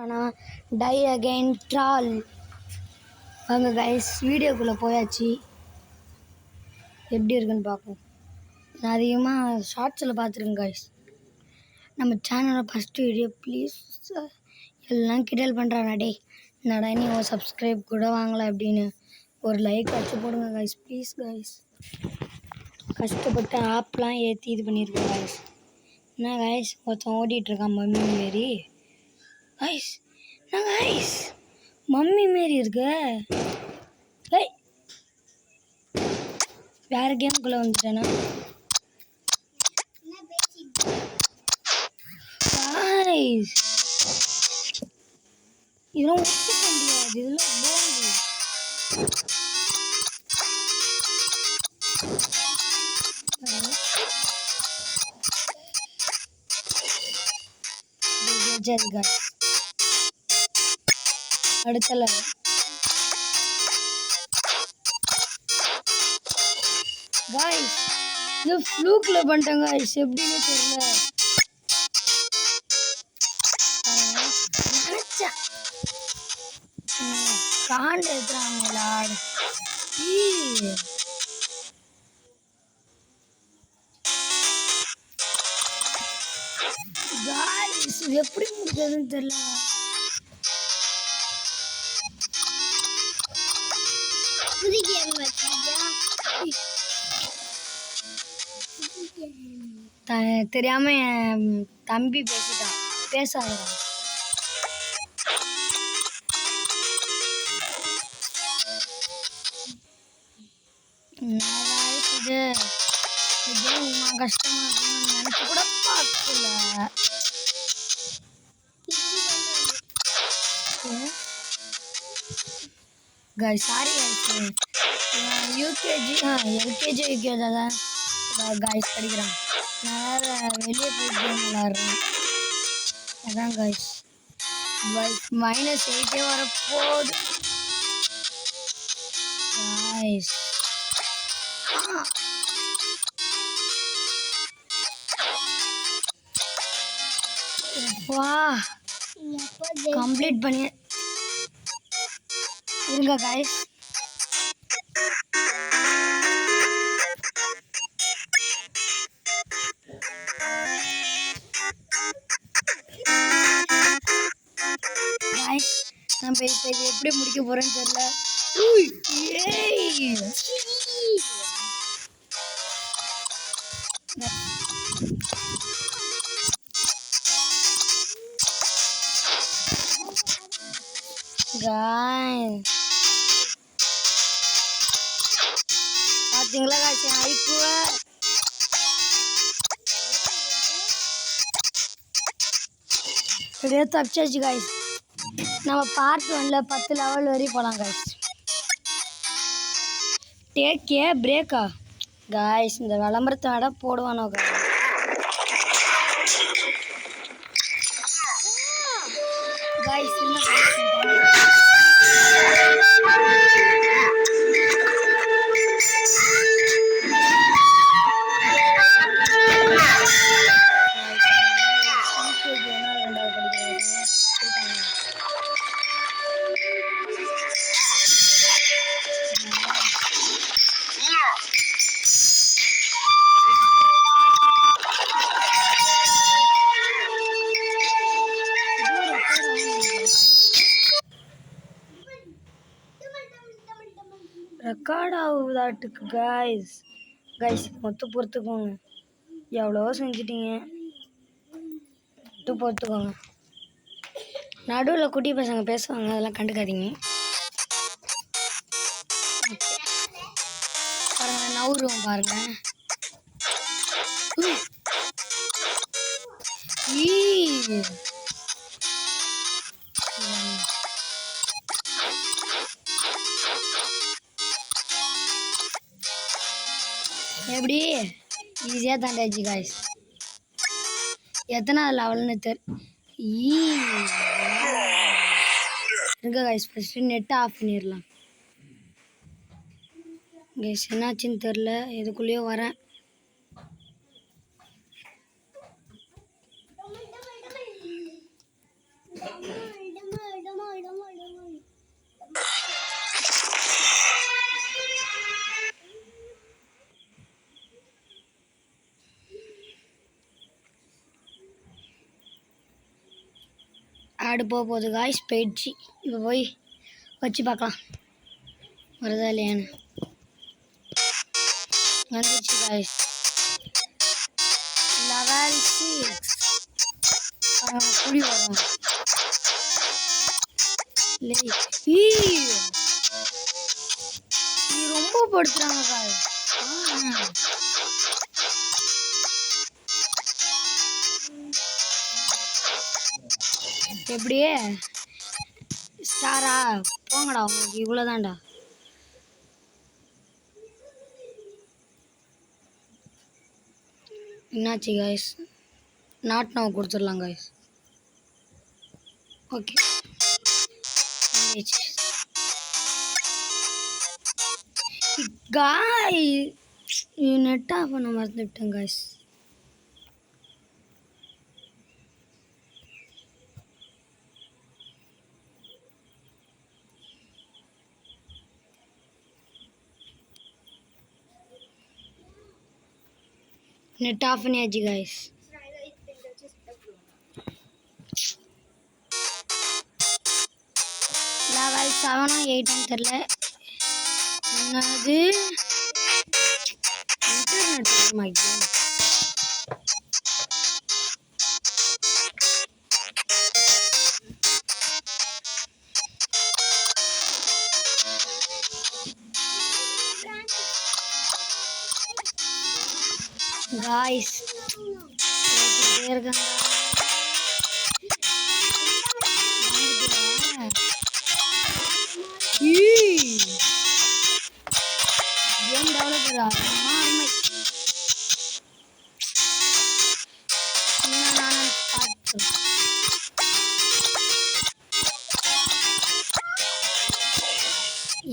ஆனால் tie again troll வாங்க guys வீடியோக்குள்ளே போயாச்சு. எப்படி இருக்குன்னு பார்ப்போம். நான் அதிகமாக ஷார்ட்ஸில் பார்த்துருக்கேன் கைஸ். நம்ம சேனலோட ஃபஸ்ட்டு வீடியோ ப்ளீஸ் எல்லாம் கிண்டல் பண்ணுறாங்க. டே என்னடா நீ சப்ஸ்கிரைப் கூட வாங்கலை அப்படின்னு ஒரு லைக் வச்சு போடுங்க கைஸ் ப்ளீஸ் கைஸ். கஷ்டப்பட்டு ஆப்லாம் ஏற்றி இது பண்ணியிருக்கேன் கைஸ். என்ன கைஸ் ஒருத்தன் ஓடிட்டுருக்கான் மம்மி மாரி கைஸ். என்ன கைஸ் மம்மி மாரி இருக்கு. ஏய் வேறு கேமுக்குள்ளே வந்துட்டேன்னா கைஸ் இதெல்லாம் ஒத்துக்க முடியாது. இதெல்லாம் போகுது. அடுத்தல காய்ஸ் இது ஃப்ளூக்கில் பண்ணிட்டேன் காய்ஸ். எப்படின்னு தெரியல. நினச்சேன் காண்டு எடுத்துறாங்களா காய்ஸ். இது எப்படி முடிஞ்சதுன்னு தெரியல. தெரியாம என் தம்பி பேசிட்டான். பேசாதான் இது கஷ்டமா இருக்குன்னு நினைச்சு கூட பார்க்கல. Guys sorry guys. UKG LKG தான் கைஸ் படிக்கிறான். நான் வேறு வெளியே போய் கேம் விளாட்றேன். அதான் கைஸ் -8 வரப்போகுது கைஸ். வா கம்ப்ளீட் பண்ணி இருங்க கைஸ். நம்ம இப்போ இது எப்படி முடிக்க போகிறேன்னு தெரியல. பார்த்தீங்களா காய்ச்சி ஐக்குவ அப்படியே தப்பிச்சாச்சு காய்ஸ். நம்ம பார்ட் 1ல் 10 லெவல் வரையும் போகலாம் காய்ஸ். டேக்கே பிரேக்கா காய்ஸ். இந்த விளம்பரத்தை விட போடுவானோ காய்ஸ். ரெக்கார்ட் ஆகுதாட்டுக்கு கைஸ். மொத்தம் பொறுத்துக்கோங்க. எவ்வளவோ செஞ்சிட்டீங்க மட்டும் பொறுத்துக்கோங்க. நடுவில் குட்டி பசங்க பேசுவாங்க, அதெல்லாம் கண்டுக்காதீங்க. பாருங்க நவுருவோம் பாருங்க. எப்படி ஈஸியாக தாண்டாச்சு காய்ஸ். எத்தனாவது லெவல்னு இருங்க காய்ஸ். ஃபஸ்ட்டு நெட்டை ஆஃப் பண்ணிடலாம் கைஸ். என்னாச்சுன்னு தெரில, எதுக்குள்ளேயோ வரேன். ஆடு போகுது காய்ஸ், போயிடுச்சு. இப்போ போய் வச்சு பார்க்கலாம் வருதா இல்லையான்னு. வந்துச்சு காய்ஸ், லெவல் 6 குடி வரும். ரொம்ப படுத்துறாங்க காய்ஸ். எப்படியே ஸ்டாரா போங்கடா, உங்களுக்கு இவ்வளோதான்டா. என்னாச்சு காய்ஸ்? நாட் நவ் கொடுத்துடலாம் காய்ஸ். ஓகே காய், நெட் ஆஃப் பண்ண மறந்துவிட்டேன் காய்ஸ். நெட் ஆஃப் பண்ணியாச்சு காய்ஸ். லெவல் 7 8 தெரியல. என்னது இன்டர்நெட் மைக்ரோன். காய்ஸ் இருக்காங்க. கேம் டெவலப்பரா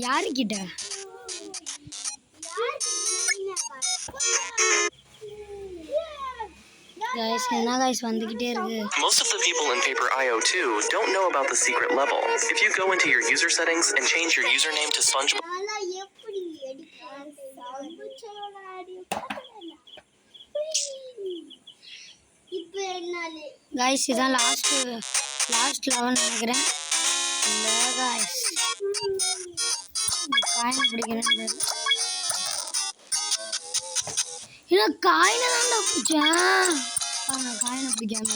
யாருக்கிட்ட guys, என்ன guys வந்துகிட்டே இருக்கு. Most of the people in Paper IO2 don't know about the secret level. If you go into your user settings and change your username to SpongeBob. guys, இதான் last 11 நினைக்கிறேன். இல்ல guys, இந்த coin பிடிக்கணும். இல்ல காயினை தான்டா பிடிச்சேன். காயினை பிடிக்காம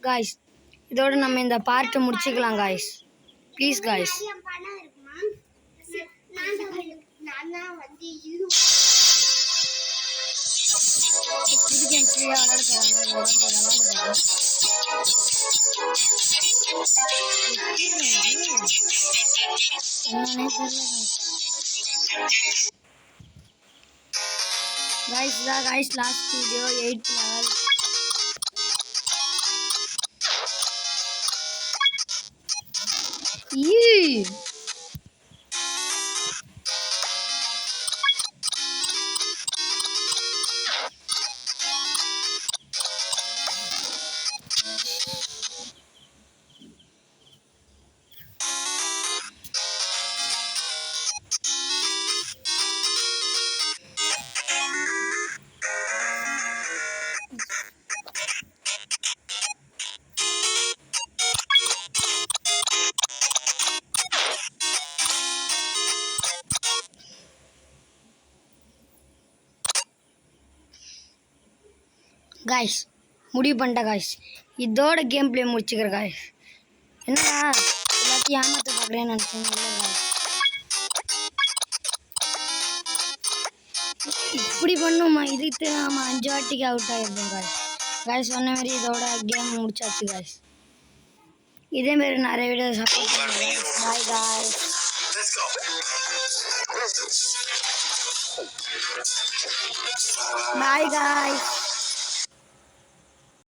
guys, இதோட நம்ம இந்த பார்ட் முடிச்சுக்கலாம் guys. Please guys. guys, last video 8th level. guys, முடிவு பண்ணிட்டேன் guys. இதோட கேம் பிளே முடிச்சுக்கிறேன் guys. என்னடா எல்லாத்தையும் ஏமாத்த பார்க்குறேன்னு நினச்சேன். இப்படி பண்ணுமா? இதுக்கு நாம் 5 வாட்டிக்கு அவுட் ஆகிருப்போம் guys. சொன்ன மாதிரி இதோட கேம் முடிச்சாச்சு guys. இதேமாரி நிறைய வீடியோ சப்போர்ட் பண்ணுங்க. பாய் guys. Bye guys.